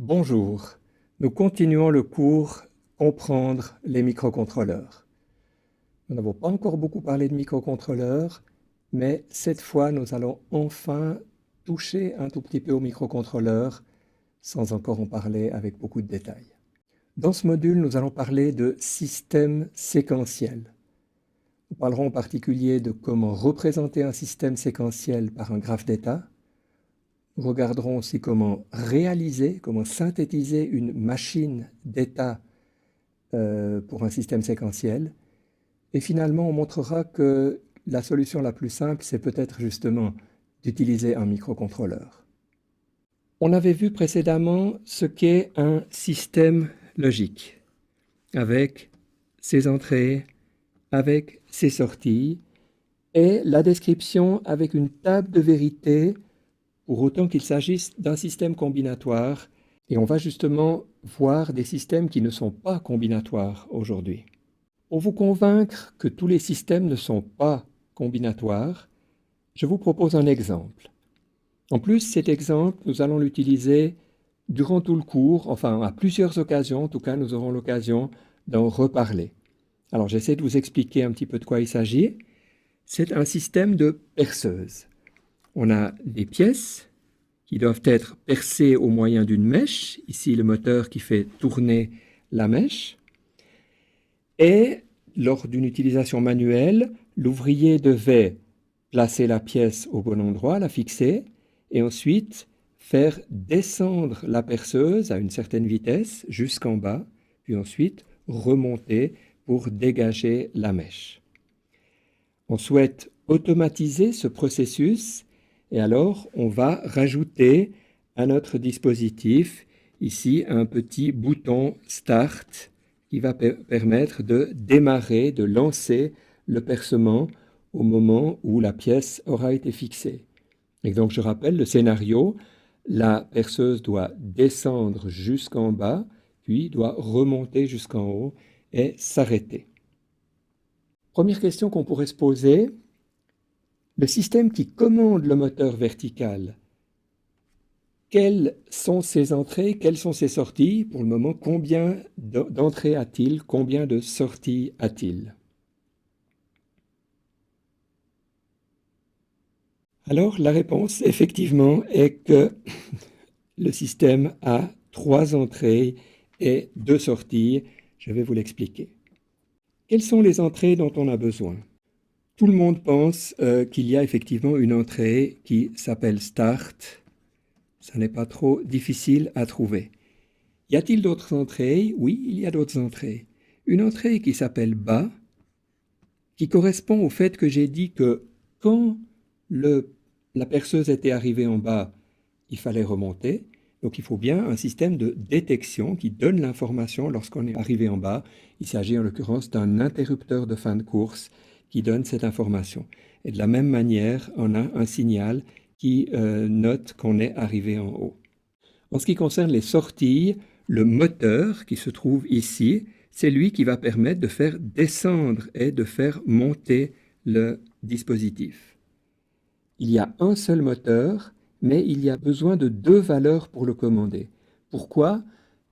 Bonjour, nous continuons le cours Comprendre les microcontrôleurs. Nous n'avons pas encore beaucoup parlé de microcontrôleurs, mais cette fois nous allons enfin toucher un tout petit peu aux microcontrôleurs sans encore en parler avec beaucoup de détails. Dans ce module, nous allons parler de système séquentiel. Nous parlerons en particulier de comment représenter un système séquentiel par un graphe d'état. Nous regarderons aussi comment réaliser, comment synthétiser une machine d'état pour un système séquentiel. Et finalement, on montrera que la solution la plus simple, c'est peut-être justement d'utiliser un microcontrôleur. On avait vu précédemment ce qu'est un système logique, avec ses entrées, avec ses sorties, et la description avec une table de vérité pour autant qu'il s'agisse d'un système combinatoire, et on va justement voir des systèmes qui ne sont pas combinatoires aujourd'hui. Pour vous convaincre que tous les systèmes ne sont pas combinatoires, je vous propose un exemple. En plus, cet exemple, nous allons l'utiliser durant tout le cours, enfin à plusieurs occasions, en tout cas nous aurons l'occasion d'en reparler. Alors j'essaie de vous expliquer un petit peu de quoi il s'agit. C'est un système de perceuse. On a des pièces qui doivent être percées au moyen d'une mèche, ici le moteur qui fait tourner la mèche, et lors d'une utilisation manuelle, l'ouvrier devait placer la pièce au bon endroit, la fixer, et ensuite faire descendre la perceuse à une certaine vitesse jusqu'en bas, puis ensuite remonter pour dégager la mèche. On souhaite automatiser ce processus et alors on va rajouter à notre dispositif ici un petit bouton Start qui va permettre de démarrer, de lancer le percement au moment où la pièce aura été fixée. Et donc je rappelle le scénario, la perceuse doit descendre jusqu'en bas, puis doit remonter jusqu'en haut et s'arrêter. Première question qu'on pourrait se poser, le système qui commande le moteur vertical, quelles sont ses entrées, quelles sont ses sorties? Pour le moment, combien d'entrées a-t-il, combien de sorties a-t-il? Alors, la réponse, effectivement, est que le système a 3 entrées et 2 sorties. Je vais vous l'expliquer. Quelles sont les entrées dont on a besoin? Tout le monde pense qu'il y a effectivement une entrée qui s'appelle Start. Ça n'est pas trop difficile à trouver. Y a-t-il d'autres entrées? Oui, il y a d'autres entrées. Une entrée qui s'appelle Bas, qui correspond au fait que j'ai dit que quand la perceuse était arrivée en bas, il fallait remonter. Donc il faut bien un système de détection qui donne l'information lorsqu'on est arrivé en bas. Il s'agit en l'occurrence d'un interrupteur de fin de course qui donne cette information. Et de la même manière, on a un signal qui note qu'on est arrivé en haut. En ce qui concerne les sorties, le moteur qui se trouve ici, c'est lui qui va permettre de faire descendre et de faire monter le dispositif. Il y a un seul moteur, mais il y a besoin de 2 valeurs pour le commander. Pourquoi?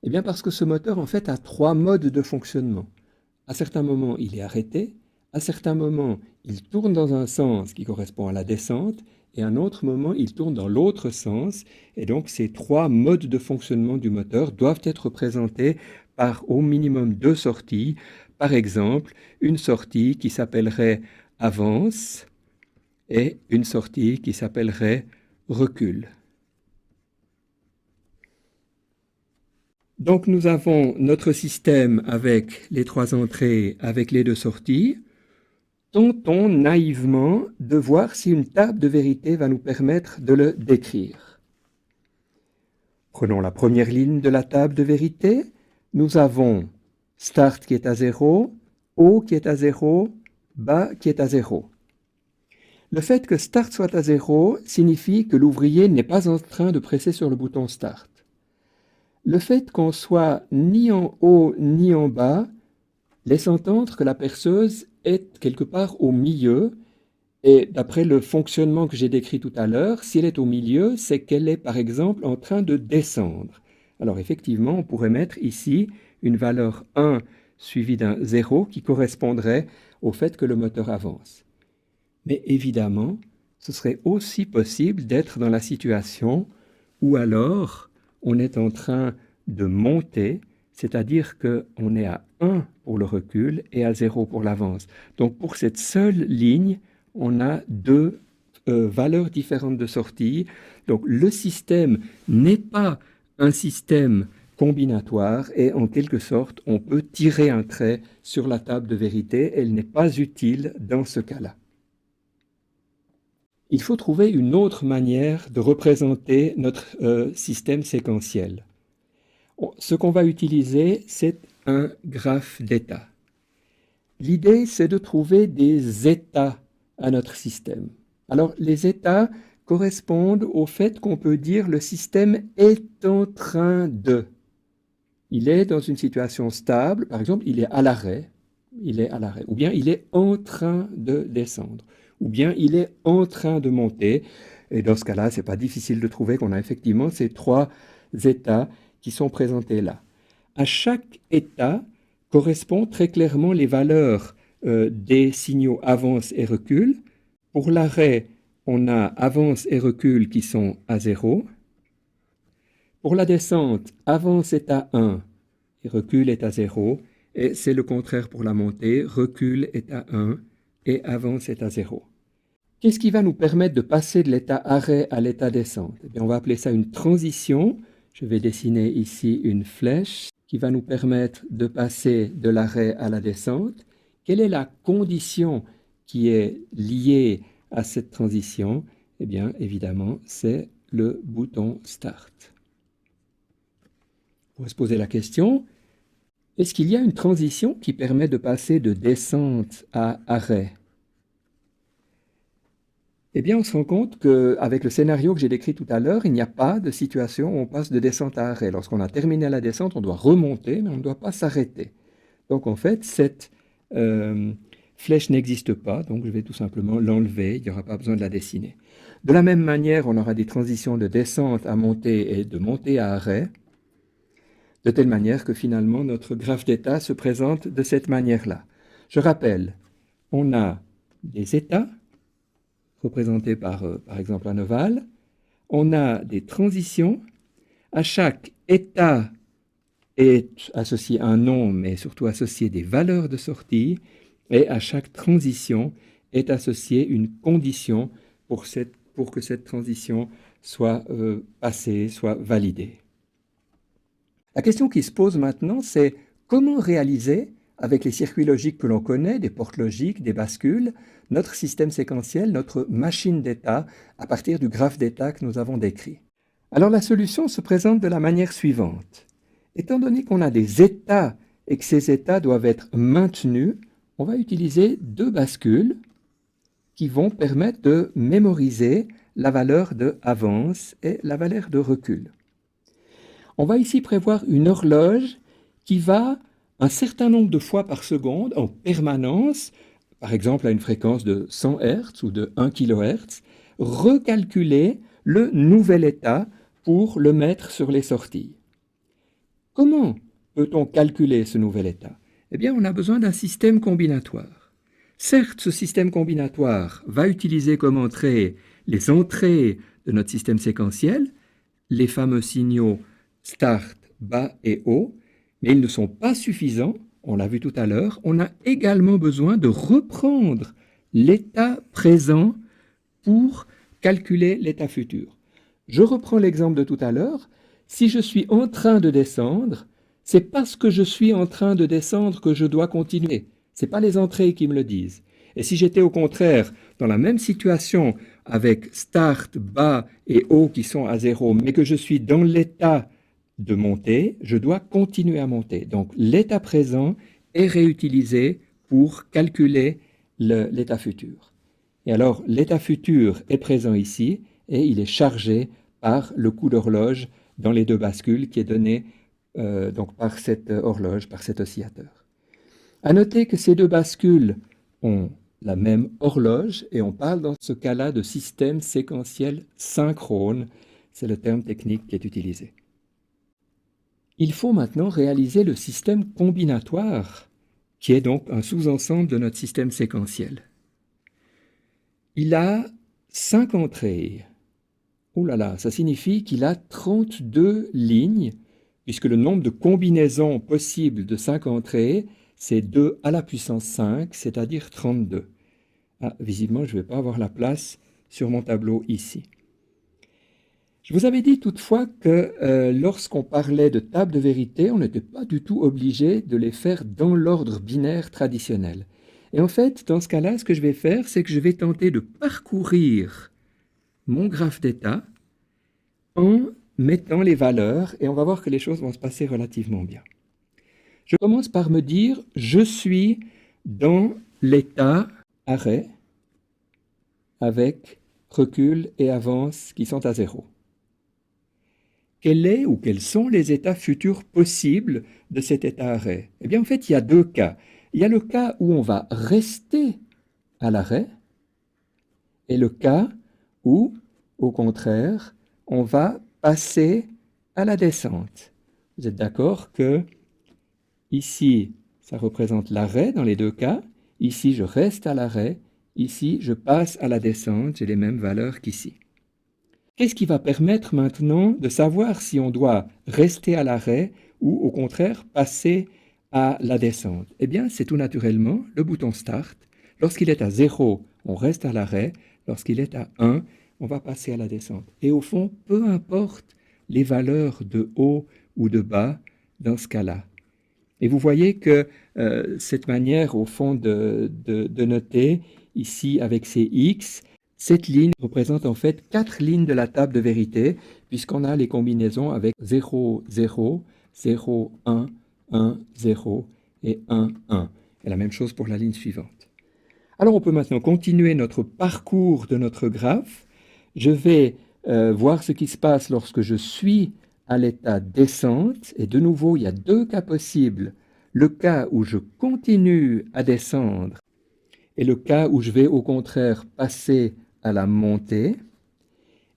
Eh bien parce que ce moteur en fait a 3 modes de fonctionnement. À certains moments, il est arrêté, à certains moments, il tourne dans un sens qui correspond à la descente, et à un autre moment, il tourne dans l'autre sens, et donc ces 3 modes de fonctionnement du moteur doivent être représentés par au minimum 2 sorties. Par exemple, une sortie qui s'appellerait avance et une sortie qui s'appellerait recul. Donc nous avons notre système avec les 3 entrées, avec les 2 sorties. Tentons naïvement de voir si une table de vérité va nous permettre de le décrire. Prenons la première ligne de la table de vérité. Nous avons Start qui est à 0, haut qui est à 0, bas qui est à 0. Le fait que Start soit à 0 signifie que l'ouvrier n'est pas en train de presser sur le bouton Start. Le fait qu'on soit ni en haut ni en bas laisse entendre que la perceuse est quelque part au milieu, et d'après le fonctionnement que j'ai décrit tout à l'heure, si elle est au milieu, c'est qu'elle est par exemple en train de descendre. Alors effectivement, on pourrait mettre ici une valeur 1 suivie d'un 0 qui correspondrait au fait que le moteur avance. Mais évidemment, ce serait aussi possible d'être dans la situation où alors on est en train de monter, c'est-à-dire qu'on est à 1 pour le recul et à 0 pour l'avance. Donc pour cette seule ligne, on a deux valeurs différentes de sortie. Donc le système n'est pas un système combinatoire et en quelque sorte, on peut tirer un trait sur la table de vérité. Elle n'est pas utile dans ce cas-là. Il faut trouver une autre manière de représenter notre système séquentiel. Ce qu'on va utiliser, c'est un graphe d'état. L'idée, c'est de trouver des états à notre système. Alors, les états correspondent au fait qu'on peut dire le système est en train de. Il est dans une situation stable, par exemple, il est à l'arrêt, ou bien il est en train de descendre, ou bien il est en train de monter. Et dans ce cas-là, ce n'est pas difficile de trouver qu'on a effectivement ces trois états qui sont présentés là. À chaque état correspondent très clairement les valeurs des signaux avance et recul. Pour l'arrêt, on a avance et recul qui sont à 0. Pour la descente, avance est à 1 et recul est à 0. Et c'est le contraire pour la montée, recul est à 1 et avance est à 0. Qu'est-ce qui va nous permettre de passer de l'état arrêt à l'état descente? Eh bien, on va appeler ça une transition. Je vais dessiner ici une flèche qui va nous permettre de passer de l'arrêt à la descente. Quelle est la condition qui est liée à cette transition? Eh bien, évidemment, c'est le bouton Start. On va se poser la question, est-ce qu'il y a une transition qui permet de passer de descente à arrêt? Eh bien, on se rend compte qu'avec le scénario que j'ai décrit tout à l'heure, il n'y a pas de situation où on passe de descente à arrêt. Lorsqu'on a terminé la descente, on doit remonter, mais on ne doit pas s'arrêter. Donc, en fait, cette flèche n'existe pas, donc je vais tout simplement l'enlever, il n'y aura pas besoin de la dessiner. De la même manière, on aura des transitions de descente à montée et de montée à arrêt, de telle manière que finalement notre graphe d'état se présente de cette manière-là. Je rappelle, on a des états, représentés par exemple un ovale, on a des transitions, à chaque état est associé un nom, mais surtout associé des valeurs de sortie, et à chaque transition est associée une condition pour que cette transition soit passée, soit validée. La question qui se pose maintenant, c'est comment réaliser, avec les circuits logiques que l'on connaît, des portes logiques, des bascules, notre système séquentiel, notre machine d'état, à partir du graphe d'état que nous avons décrit. Alors la solution se présente de la manière suivante. Étant donné qu'on a des états et que ces états doivent être maintenus, on va utiliser deux bascules qui vont permettre de mémoriser la valeur de avance et la valeur de recul. On va ici prévoir une horloge qui va un certain nombre de fois par seconde, en permanence, par exemple à une fréquence de 100 Hz ou de 1 kHz, recalculer le nouvel état pour le mettre sur les sorties. Comment peut-on calculer ce nouvel état? Eh bien, on a besoin d'un système combinatoire. Certes, ce système combinatoire va utiliser comme entrée les entrées de notre système séquentiel, les fameux signaux start, bas et haut, mais ils ne sont pas suffisants, on l'a vu tout à l'heure, on a également besoin de reprendre l'état présent pour calculer l'état futur. Je reprends l'exemple de tout à l'heure, si je suis en train de descendre, c'est parce que je suis en train de descendre que je dois continuer. Ce n'est pas les entrées qui me le disent. Et si j'étais au contraire dans la même situation avec start, bas et haut qui sont à 0, mais que je suis dans l'état de monter, je dois continuer à monter. Donc l'état présent est réutilisé pour calculer l'état futur. Et alors l'état futur est présent ici et il est chargé par le coup d'horloge dans les deux bascules qui est donné donc par cette horloge, par cet oscillateur. À noter que ces deux bascules ont la même horloge et on parle dans ce cas-là de système séquentiel synchrone. C'est le terme technique qui est utilisé. Il faut maintenant réaliser le système combinatoire, qui est donc un sous-ensemble de notre système séquentiel. Il a 5 entrées. Oh là là, ça signifie qu'il a 32 lignes, puisque le nombre de combinaisons possibles de 5 entrées, c'est 2 à la puissance 5, c'est-à-dire 32. Ah, visiblement, je ne vais pas avoir la place sur mon tableau ici. Je vous avais dit toutefois que lorsqu'on parlait de tables de vérité, on n'était pas du tout obligé de les faire dans l'ordre binaire traditionnel. Et en fait, dans ce cas-là, ce que je vais faire, c'est que je vais tenter de parcourir mon graphe d'état en mettant les valeurs, et on va voir que les choses vont se passer relativement bien. Je commence par me dire, je suis dans l'état arrêt avec recul et avance qui sont à 0. Quel est ou quels sont les états futurs possibles de cet état arrêt? Eh bien, en fait, il y a 2 cas. Il y a le cas où on va rester à l'arrêt et le cas où, au contraire, on va passer à la descente. Vous êtes d'accord que ici, ça représente l'arrêt dans les 2 cas. Ici, je reste à l'arrêt. Ici, je passe à la descente. J'ai les mêmes valeurs qu'ici. Qu'est-ce qui va permettre maintenant de savoir si on doit rester à l'arrêt ou au contraire passer à la descente? Eh bien, c'est tout naturellement le bouton Start. Lorsqu'il est à 0, on reste à l'arrêt. Lorsqu'il est à 1, on va passer à la descente. Et au fond, peu importe les valeurs de haut ou de bas dans ce cas-là. Et vous voyez que cette manière, au fond, de noter, ici avec ces X, cette ligne représente en fait 4 lignes de la table de vérité, puisqu'on a les combinaisons avec 0, 0, 0, 1, 1, 0 et 1, 1. Et la même chose pour la ligne suivante. Alors on peut maintenant continuer notre parcours de notre graphe. Je vais voir ce qui se passe lorsque je suis à l'état descente. Et de nouveau, il y a 2 cas possibles. Le cas où je continue à descendre et le cas où je vais au contraire passer à la montée.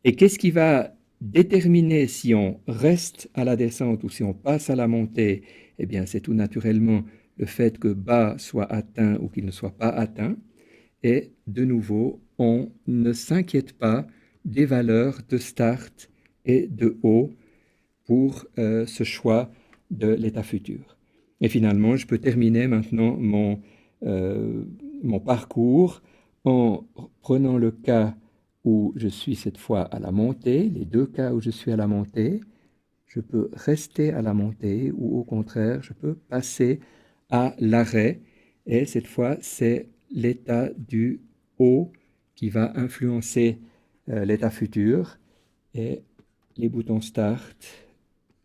Et qu'est-ce qui va déterminer si on reste à la descente ou si on passe à la montée? Eh bien, c'est tout naturellement le fait que bas soit atteint ou qu'il ne soit pas atteint. Et de nouveau, on ne s'inquiète pas des valeurs de start et de haut pour ce choix de l'état futur. Et finalement, je peux terminer maintenant mon parcours en prenant le cas où je suis cette fois à la montée, les 2 cas où je suis à la montée. Je peux rester à la montée ou au contraire, je peux passer à l'arrêt. Et cette fois, c'est l'état du haut qui va influencer l'état futur. Et les boutons Start,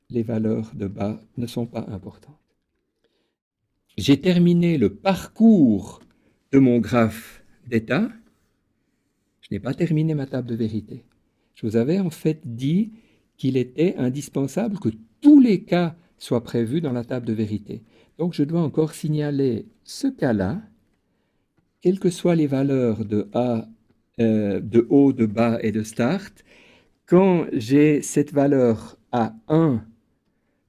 les valeurs de bas ne sont pas importantes. J'ai terminé le parcours de mon graphe d'état. Je n'ai pas terminé ma table de vérité. Je vous avais en fait dit qu'il était indispensable que tous les cas soient prévus dans la table de vérité. Donc je dois encore signaler ce cas-là, quelles que soient les valeurs de haut, de bas et de start. Quand j'ai cette valeur à 1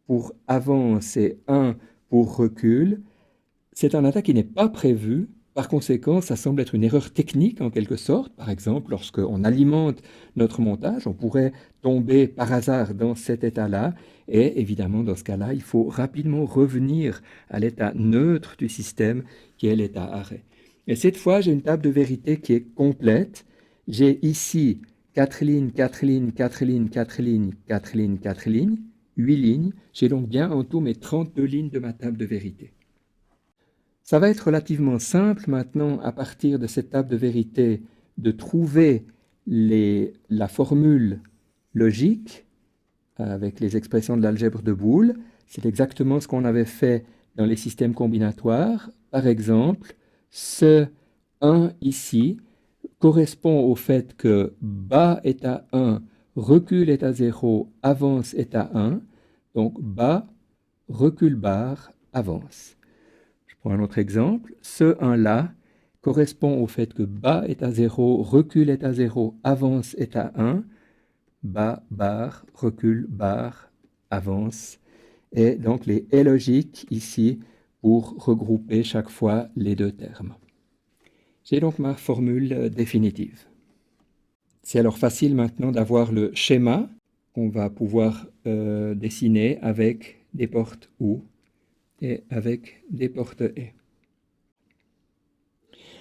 pour avance et 1 pour recul, c'est un état qui n'est pas prévu. Par conséquent, ça semble être une erreur technique en quelque sorte. Par exemple, lorsqu'on alimente notre montage, on pourrait tomber par hasard dans cet état-là. Et évidemment, dans ce cas-là, il faut rapidement revenir à l'état neutre du système qui est l'état arrêt. Et cette fois, j'ai une table de vérité qui est complète. J'ai ici 4 lignes, 4 lignes, 4 lignes, 4 lignes, 4 lignes, 4 lignes, 8 lignes. J'ai donc bien en tout mes 32 lignes de ma table de vérité. Ça va être relativement simple maintenant, à partir de cette table de vérité, de trouver la formule logique avec les expressions de l'algèbre de Boole. C'est exactement ce qu'on avait fait dans les systèmes combinatoires. Par exemple, ce 1 ici correspond au fait que bas est à 1, recul est à 0, avance est à 1. Donc bas, recul barre, avance. Pour un autre exemple, ce 1-là correspond au fait que bas est à 0, recul est à 0, avance est à 1, bas, barre, recul, barre, avance. et donc les et logiques ici pour regrouper chaque fois les deux termes. J'ai donc ma formule définitive. C'est alors facile maintenant d'avoir le schéma qu'on va pouvoir dessiner avec des portes OU et avec des portes et.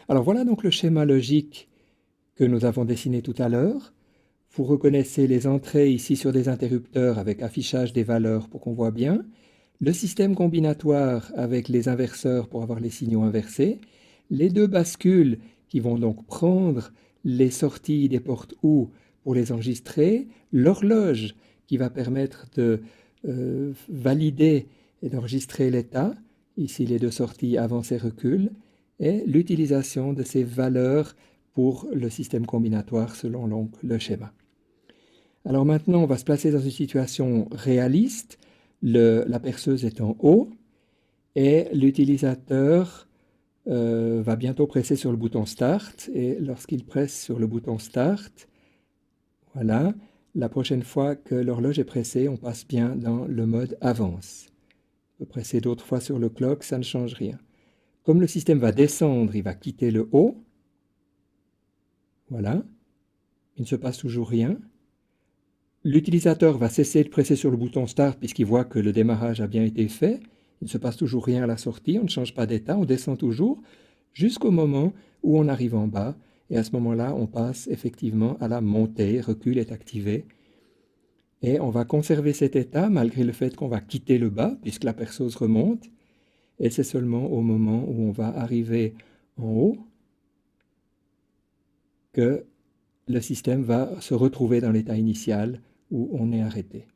Alors voilà donc le schéma logique que nous avons dessiné tout à l'heure. Vous reconnaissez les entrées ici sur des interrupteurs avec affichage des valeurs pour qu'on voit bien, le système combinatoire avec les inverseurs pour avoir les signaux inversés, les deux bascules qui vont donc prendre les sorties des portes OU pour les enregistrer, l'horloge qui va permettre de valider et d'enregistrer l'état, ici les deux sorties avance et recul, et l'utilisation de ces valeurs pour le système combinatoire selon donc le schéma. Alors maintenant, on va se placer dans une situation réaliste. La perceuse est en haut et l'utilisateur va bientôt presser sur le bouton Start. Et lorsqu'il presse sur le bouton Start, voilà, la prochaine fois que l'horloge est pressée, on passe bien dans le mode avance. On peut presser d'autres fois sur le clock, ça ne change rien. Comme le système va descendre, il va quitter le haut. Voilà, il ne se passe toujours rien. L'utilisateur va cesser de presser sur le bouton Start puisqu'il voit que le démarrage a bien été fait. Il ne se passe toujours rien à la sortie, on ne change pas d'état, on descend toujours jusqu'au moment où on arrive en bas. Et à ce moment-là, on passe effectivement à la montée, recul est activé. Et on va conserver cet état malgré le fait qu'on va quitter le bas puisque la perceuse remonte. Et c'est seulement au moment où on va arriver en haut que le système va se retrouver dans l'état initial où on est arrêté.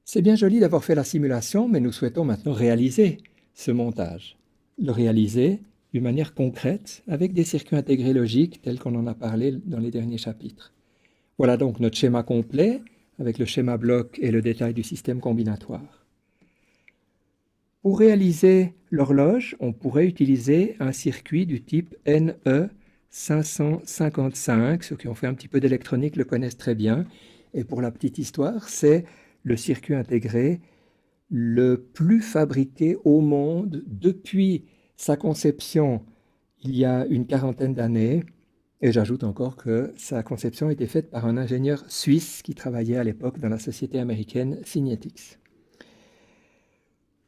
C'est bien joli d'avoir fait la simulation, mais nous souhaitons maintenant réaliser ce montage. Le réaliser d'une manière concrète avec des circuits intégrés logiques tels qu'on en a parlé dans les derniers chapitres. Voilà donc notre schéma complet avec le schéma bloc et le détail du système combinatoire. Pour réaliser l'horloge, on pourrait utiliser un circuit du type NE 555. Ceux qui ont fait un petit peu d'électronique le connaissent très bien. Et pour la petite histoire, c'est le circuit intégré le plus fabriqué au monde depuis sa conception il y a une quarantaine d'années. Et j'ajoute encore que sa conception a été faite par un ingénieur suisse qui travaillait à l'époque dans la société américaine Signetix.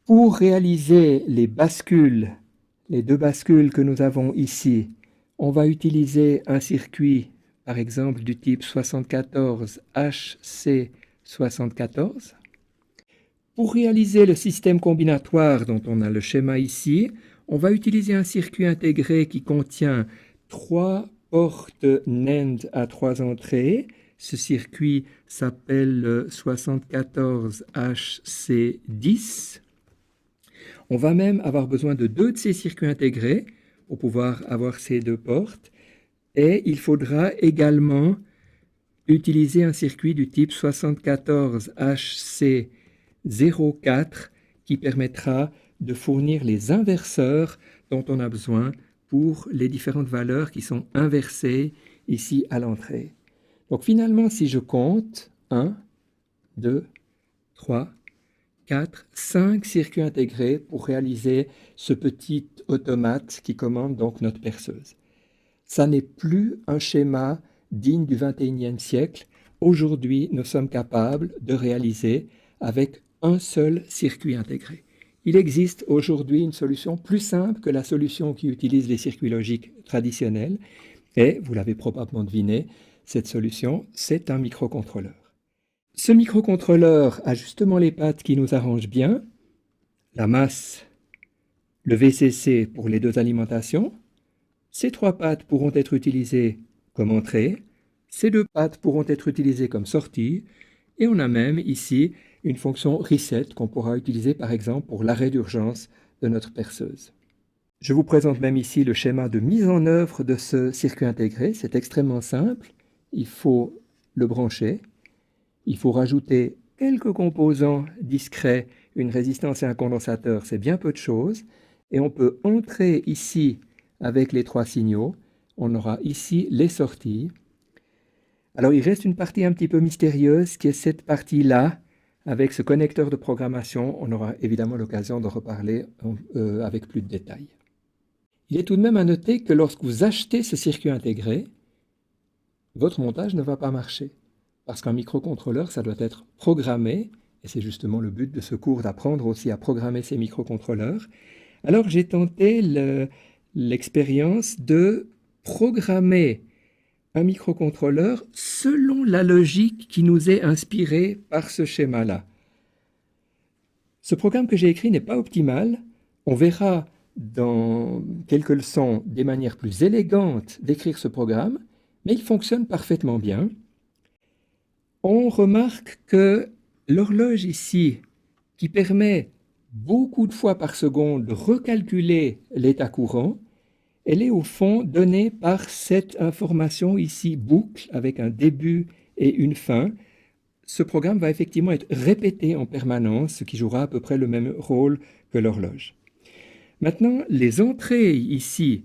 Pour réaliser les bascules, les deux bascules que nous avons ici, on va utiliser un circuit, par exemple, du type 74 HC74. Pour réaliser le système combinatoire dont on a le schéma ici, on va utiliser un circuit intégré qui contient 3 portes NAND à 3 entrées. Ce circuit s'appelle 74HC10. On va même avoir besoin de 2 de ces circuits intégrés pour pouvoir avoir ces 2 portes. Et il faudra également utiliser un circuit du type 74HC04 qui permettra de fournir les inverseurs dont on a besoin pour les différentes valeurs qui sont inversées ici à l'entrée. Donc finalement, si je compte 1, 2, 3, 4, 5 circuits intégrés pour réaliser ce petit automate qui commande donc notre perceuse. Ça n'est plus un schéma digne du XXIe siècle. Aujourd'hui, nous sommes capables de réaliser avec un seul circuit intégré. Il existe aujourd'hui une solution plus simple que la solution qui utilise les circuits logiques traditionnels. Et, vous l'avez probablement deviné, cette solution, c'est un microcontrôleur. Ce microcontrôleur a justement les pattes qui nous arrangent bien. La masse, le VCC pour les 2 alimentations. Ces 3 pattes pourront être utilisées comme entrée. Ces 2 pattes pourront être utilisées comme sortie. Et on a même ici une fonction reset qu'on pourra utiliser par exemple pour l'arrêt d'urgence de notre perceuse. Je vous présente même ici le schéma de mise en œuvre de ce circuit intégré. C'est extrêmement simple. Il faut le brancher. Il faut rajouter quelques composants discrets, une résistance et un condensateur, c'est bien peu de choses. Et on peut entrer ici avec les 3 signaux. On aura ici les sorties. Alors il reste une partie un petit peu mystérieuse qui est cette partie-là avec ce connecteur de programmation, on aura évidemment l'occasion de reparler avec plus de détails. Il est tout de même à noter que lorsque vous achetez ce circuit intégré, votre montage ne va pas marcher. Parce qu'un microcontrôleur, ça doit être programmé, et c'est justement le but de ce cours, d'apprendre aussi à programmer ces microcontrôleurs. Alors j'ai tenté l'expérience de programmer un microcontrôleur selon la logique qui nous est inspirée par ce schéma-là. Ce programme que j'ai écrit n'est pas optimal. On verra dans quelques leçons des manières plus élégantes d'écrire ce programme, mais il fonctionne parfaitement bien. On remarque que l'horloge ici, qui permet beaucoup de fois par seconde de recalculer l'état courant, elle est au fond donnée par cette information ici, boucle, avec un début et une fin. Ce programme va effectivement être répété en permanence, ce qui jouera à peu près le même rôle que l'horloge. Maintenant, les entrées ici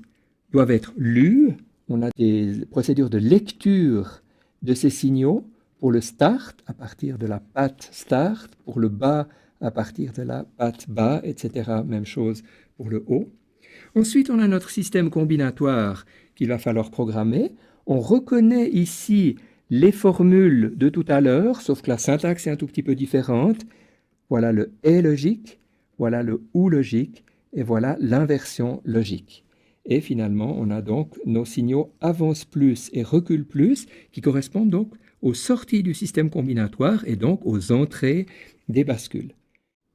doivent être lues. On a des procédures de lecture de ces signaux pour le start à partir de la patte start, pour le bas à partir de la patte bas, etc. Même chose pour le haut. Ensuite, on a notre système combinatoire qu'il va falloir programmer. On reconnaît ici les formules de tout à l'heure, sauf que la syntaxe est un tout petit peu différente. Voilà le « et » logique, voilà le « ou » logique, et voilà l'inversion logique. Et finalement, on a donc nos signaux avance plus et recule plus, qui correspondent donc aux sorties du système combinatoire et donc aux entrées des bascules.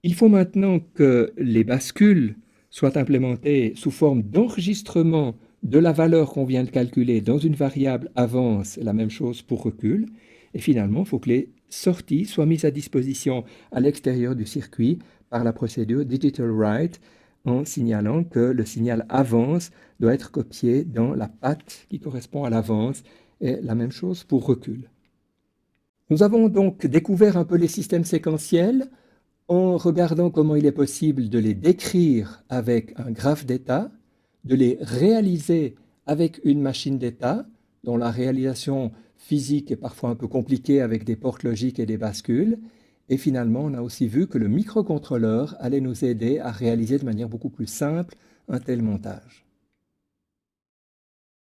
Il faut maintenant que les bascules soient implémentées sous forme d'enregistrement de la valeur qu'on vient de calculer dans une variable avance, la même chose pour recul. Et finalement, il faut que les sorties soient mises à disposition à l'extérieur du circuit par la procédure Digital Write, en signalant que le signal avance doit être copié dans la patte qui correspond à l'avance, et la même chose pour recul. Nous avons donc découvert un peu les systèmes séquentiels en regardant comment il est possible de les décrire avec un graphe d'état, de les réaliser avec une machine d'état, dont la réalisation physique est parfois un peu compliquée avec des portes logiques et des bascules. Et finalement, on a aussi vu que le microcontrôleur allait nous aider à réaliser de manière beaucoup plus simple un tel montage.